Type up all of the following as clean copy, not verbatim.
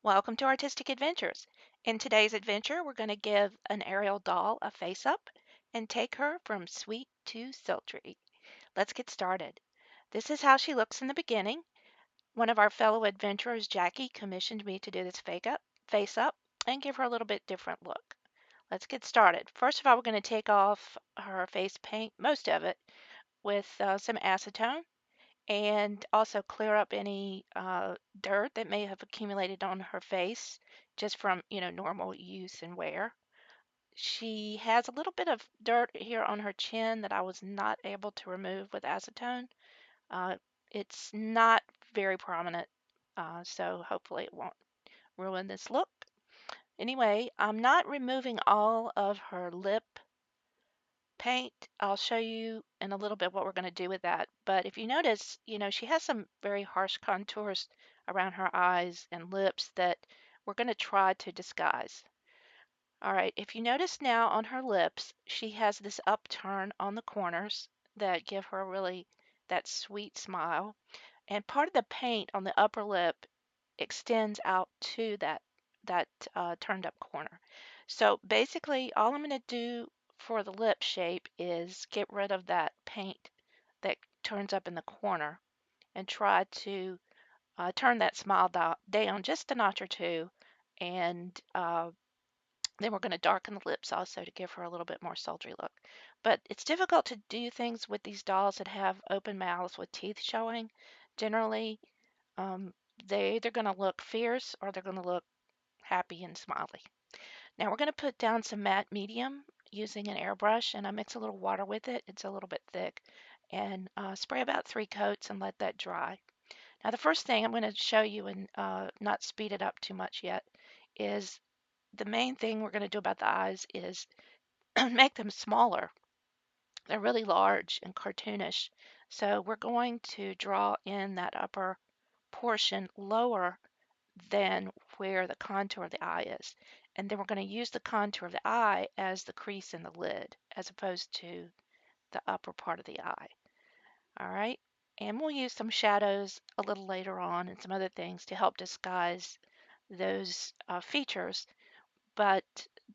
Welcome to Artistic Adventures. In today's adventure, we're going to give an Ariel doll a face-up and take her from sweet to sultry. Let's get started. This is how she looks in the beginning. One of our fellow adventurers, Jackie, commissioned me to do this face-up and give her a little bit different look. Let's get started. First of all, we're going to take off her face paint, most of it, with some acetone and also clear up any dirt that may have accumulated on her face just from, normal use and wear. She has a little bit of dirt here on her chin that I was not able to remove with acetone. Uh, it's not very prominent, so hopefully it won't ruin this look. Anyway, I'm not removing all of her lip paint. I'll show you in a little bit what we're going to do with that. But if you notice, she has some very harsh contours around her eyes and lips that we're going to try to disguise. All right, if you notice now on her lips, she has this upturn on the corners that give her really that sweet smile. And part of the paint on the upper lip extends out to that turned up corner. So basically, all I'm going to do for the lip shape is get rid of that paint that turns up in the corner and try to turn that smile down just a notch or two. And then we're going to darken the lips also to give her a little bit more sultry look. But it's difficult to do things with these dolls that have open mouths with teeth showing. Generally, um, they're either going to look fierce or they're going to look happy and smiley. Now we're going to put down some matte medium using an airbrush, and I mix a little water with it. It's a little bit thick, and spray about 3 coats and let that dry. Now the first thing I'm going to show you, and not speed it up too much yet, is the main thing we're going to do about the eyes is make them smaller. They're really large and cartoonish. So we're going to draw in that upper portion lower than where the contour of the eye is. And then we're going to use the contour of the eye as the crease in the lid, as opposed to the upper part of the eye. All right. And we'll use some shadows a little later on and some other things to help disguise those features. But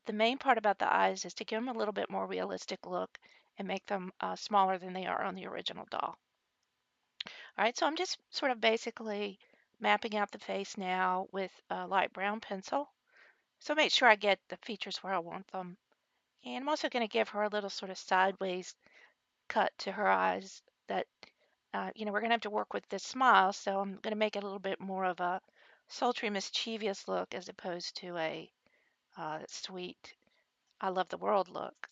the main part about the eyes is to give them a little bit more realistic look and make them smaller than they are on the original doll. All right, so I'm just sort of basically mapping out the face now with a light brown pencil. So make sure I get the features where I want them. And I'm also going to give her a little sort of sideways cut to her eyes that, we're going to have to work with this smile. So I'm going to make it a little bit more of a sultry, mischievous look as opposed to a sweet, I love the world look.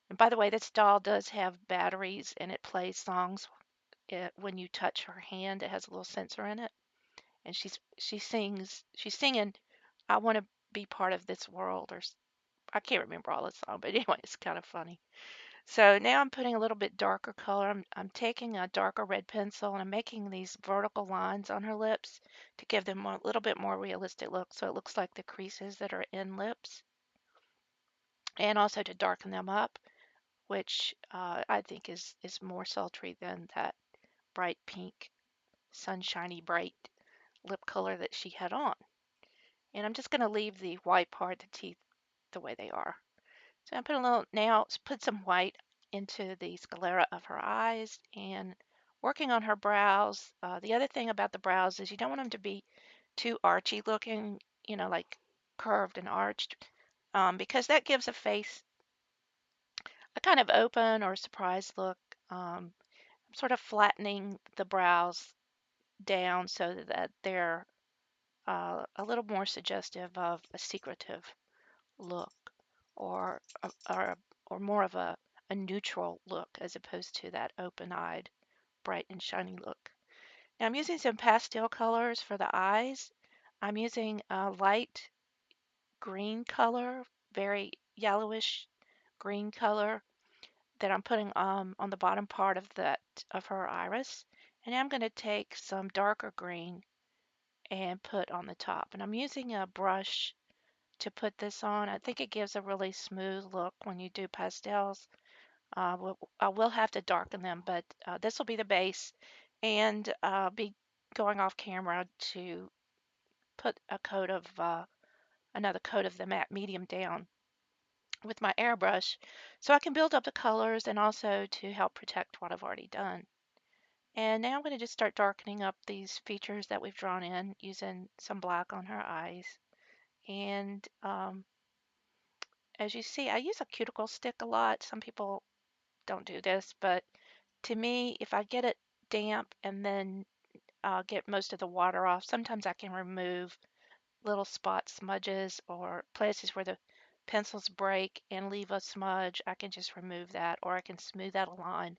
And by the way, this doll does have batteries and it plays songs when you touch her hand. It has a little sensor in it. And she's singing, I want to be part of this world, or I can't remember all the song, but anyway, it's kind of funny. So now I'm putting a little bit darker color. I'm taking a darker red pencil and I'm making these vertical lines on her lips to give them a little bit more realistic look, so it looks like the creases that are in lips, and also to darken them up, which I think is more sultry than that bright pink, sunshiny bright lip color that she had on. And I'm just going to leave the white part, the teeth, the way they are. So I put a little, now put some white into the sclera of her eyes and working on her brows. The other thing about the brows is you don't want them to be too archy looking, like curved and arched, because that gives a face a kind of open or surprised look. I'm sort of flattening the brows down so that they're a little more suggestive of a secretive look, or or more of a neutral look as opposed to that open-eyed, bright and shiny look. Now I'm using some pastel colors for the eyes. I'm using a light green color, very yellowish green color that I'm putting on the bottom part of her iris. And now I'm going to take some darker green and put on the top. And I'm using a brush to put this on. I think it gives a really smooth look when you do pastels. I will have to darken them, but this will be the base, and I'll be going off camera to put another coat of the matte medium down with my airbrush so I can build up the colors and also to help protect what I've already done. And now I'm going to just start darkening up these features that we've drawn in using some black on her eyes. And as you see, I use a cuticle stick a lot. Some people don't do this, but to me, if I get it damp and then get most of the water off, sometimes I can remove little spot smudges or places where the pencils break and leave a smudge. I can just remove that, or I can smooth out a line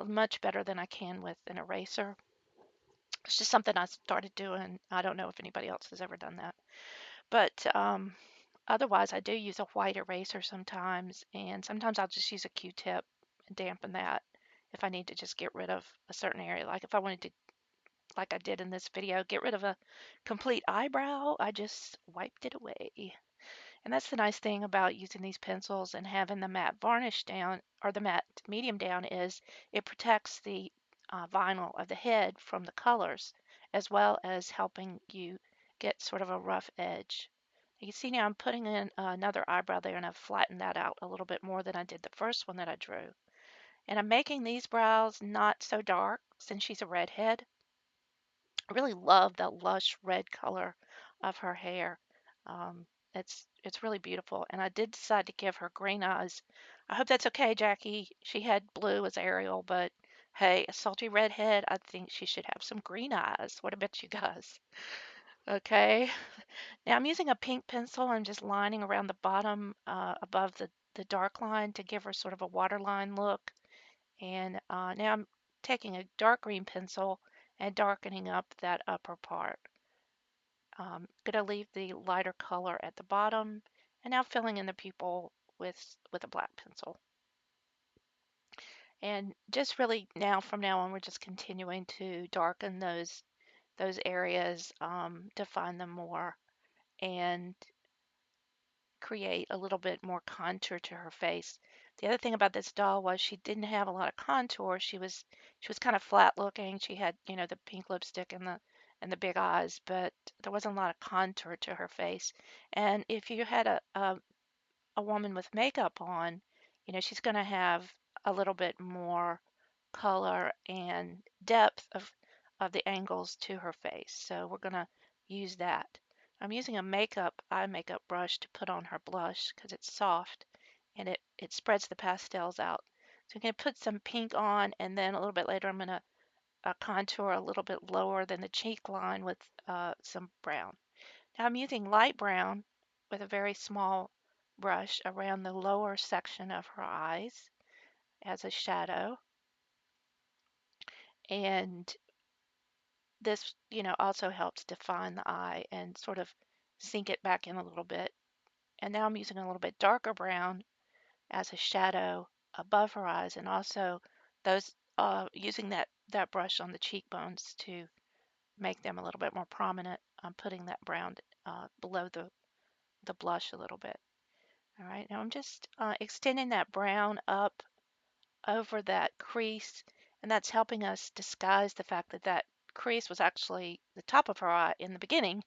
much better than I can with an eraser. It's just something I started doing. I don't know if anybody else has ever done that. But otherwise, I do use a white eraser sometimes, and sometimes I'll just use a Q-tip and dampen that if I need to just get rid of a certain area. Like if I wanted to, like I did in this video, get rid of a complete eyebrow, I just wiped it away. And that's the nice thing about using these pencils and having the matte varnish down or the matte medium down is it protects the vinyl of the head from the colors as well as helping you get sort of a rough edge. You can see now I'm putting in another eyebrow there and I've flattened that out a little bit more than I did the first one that I drew. And I'm making these brows not so dark since she's a redhead. I really love that lush red color of her hair. Um, it's really beautiful, and I did decide to give her green eyes. I hope that's okay, Jackie. She had blue as Ariel, but hey, a salty redhead, I think she should have some green eyes. What about you guys? Okay. Now I'm using a pink pencil. I'm just lining around the bottom above the dark line to give her sort of a waterline look. And now I'm taking a dark green pencil and darkening up that upper part. Gonna leave the lighter color at the bottom and now filling in the pupil with a black pencil. And just really now from now on we're just continuing to darken those areas, define them more and create a little bit more contour to her face. The other thing about this doll was she didn't have a lot of contour. She was kind of flat looking. She had, you know, the pink lipstick and the big eyes, but there wasn't a lot of contour to her face. And if you had a woman with makeup on, you know, she's going to have a little bit more color and depth of the angles to her face. So we're going to use that. I'm using a eye makeup brush to put on her blush because it's soft and it spreads the pastels out. So I'm going to put some pink on and then a little bit later I'm going to contour a little bit lower than the cheek line with some brown. Now I'm using light brown with a very small brush around the lower section of her eyes as a shadow. And this, you know, also helps define the eye and sort of sink it back in a little bit. And now I'm using a little bit darker brown as a shadow above her eyes and also those using that brush on the cheekbones to make them a little bit more prominent. I'm putting that brown below the blush a little bit. All right, now I'm just extending that brown up over that crease, and that's helping us disguise the fact that that crease was actually the top of her eye in the beginning,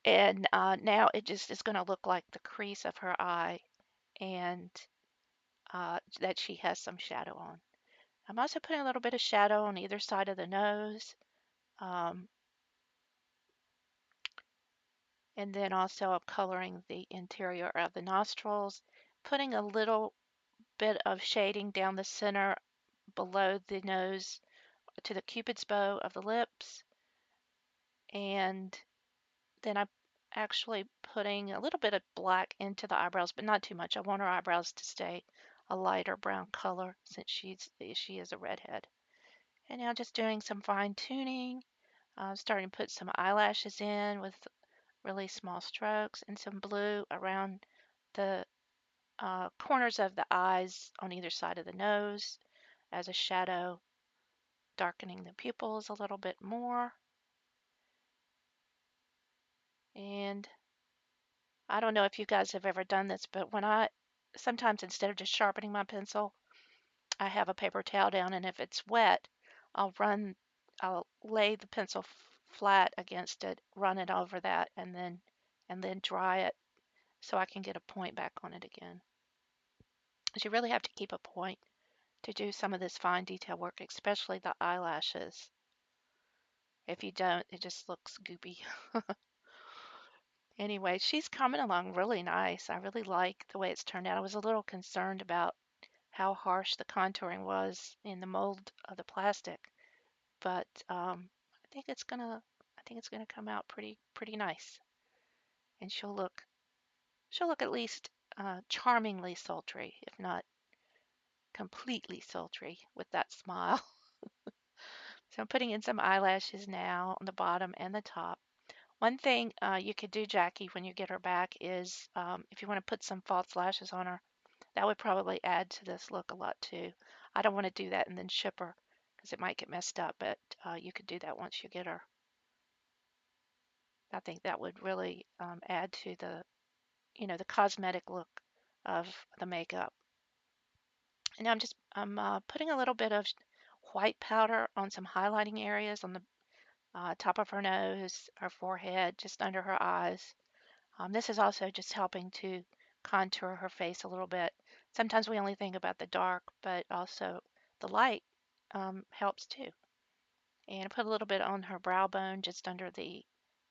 and now it just is going to look like the crease of her eye, and that she has some shadow on. I'm also putting a little bit of shadow on either side of the nose, um, and then also I'm coloring the interior of the nostrils, putting a little bit of shading down the center below the nose to the cupid's bow of the lips, and then I'm actually putting a little bit of black into the eyebrows, but not too much. I want her eyebrows to stay a lighter brown color since she is a redhead. And now just doing some fine tuning, starting to put some eyelashes in with really small strokes and some blue around the corners of the eyes on either side of the nose as a shadow, darkening the pupils a little bit more. And I don't know if you guys have ever done this, but sometimes instead of just sharpening my pencil, I have a paper towel down, and if it's wet, I'll lay the pencil flat against it, run it over that, and then dry it so I can get a point back on it again. Because you really have to keep a point to do some of this fine detail work, especially the eyelashes. If you don't, it just looks goopy. Anyway, she's coming along really nice. I really like the way it's turned out. I was a little concerned about how harsh the contouring was in the mold of the plastic, but I think it's gonna come out pretty nice, and she'll look at least charmingly sultry, if not completely sultry, with that smile. So I'm putting in some eyelashes now on the bottom and the top. One thing you could do, Jackie, when you get her back is if you want to put some false lashes on her, that would probably add to this look a lot too. I don't want to do that and then ship her because it might get messed up, but you could do that once you get her. I think that would really add to the cosmetic look of the makeup. And I'm putting a little bit of white powder on some highlighting areas on the top of her nose, her forehead, just under her eyes. This is also just helping to contour her face a little bit. Sometimes we only think about the dark, but also the light helps too. And I put a little bit on her brow bone just under the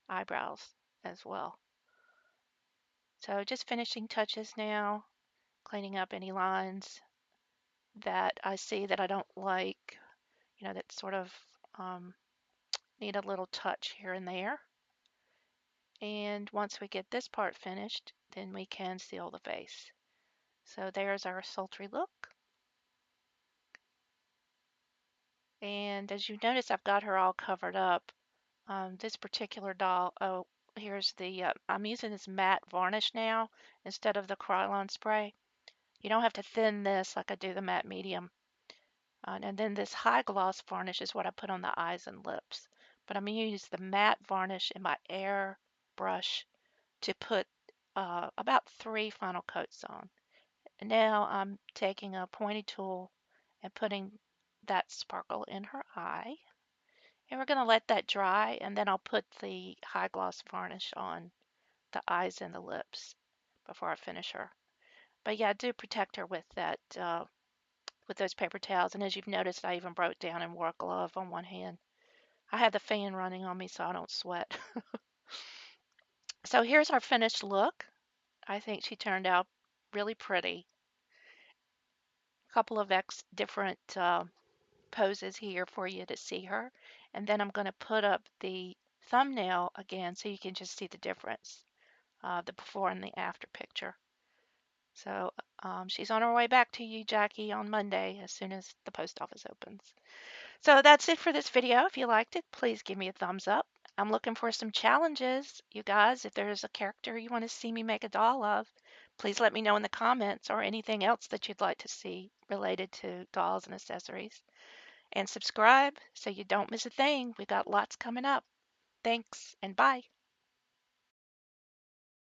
eyebrows as well. So just finishing touches now, cleaning up any lines that I see that I don't like, that sort of um, need a little touch here and there. And once we get this part finished, then we can seal the face. So there's our sultry look. And as you notice, I've got her all covered up. This particular doll, oh, here's I'm using this matte varnish now instead of the Krylon spray. You don't have to thin this like I do the matte medium. And then this high gloss varnish is what I put on the eyes and lips. But I'm going to use the matte varnish in my airbrush to put about 3 final coats on. And now I'm taking a pointy tool and putting that sparkle in her eye. And we're going to let that dry, and then I'll put the high gloss varnish on the eyes and the lips before I finish her. But yeah, I do protect her with that with those paper towels. And as you've noticed, I even broke down and wore a glove on one hand. I had the fan running on me so I don't sweat. So here's our finished look. I think she turned out really pretty. A couple of different poses here for you to see her. And then I'm going to put up the thumbnail again so you can just see the difference, the before and the after picture. So she's on her way back to you, Jackie, on Monday as soon as the post office opens. So that's it for this video. If you liked it, please give me a thumbs up. I'm looking for some challenges, you guys. If there's a character you want to see me make a doll of, please let me know in the comments, or anything else that you'd like to see related to dolls and accessories. And subscribe so you don't miss a thing. We got lots coming up. Thanks and bye.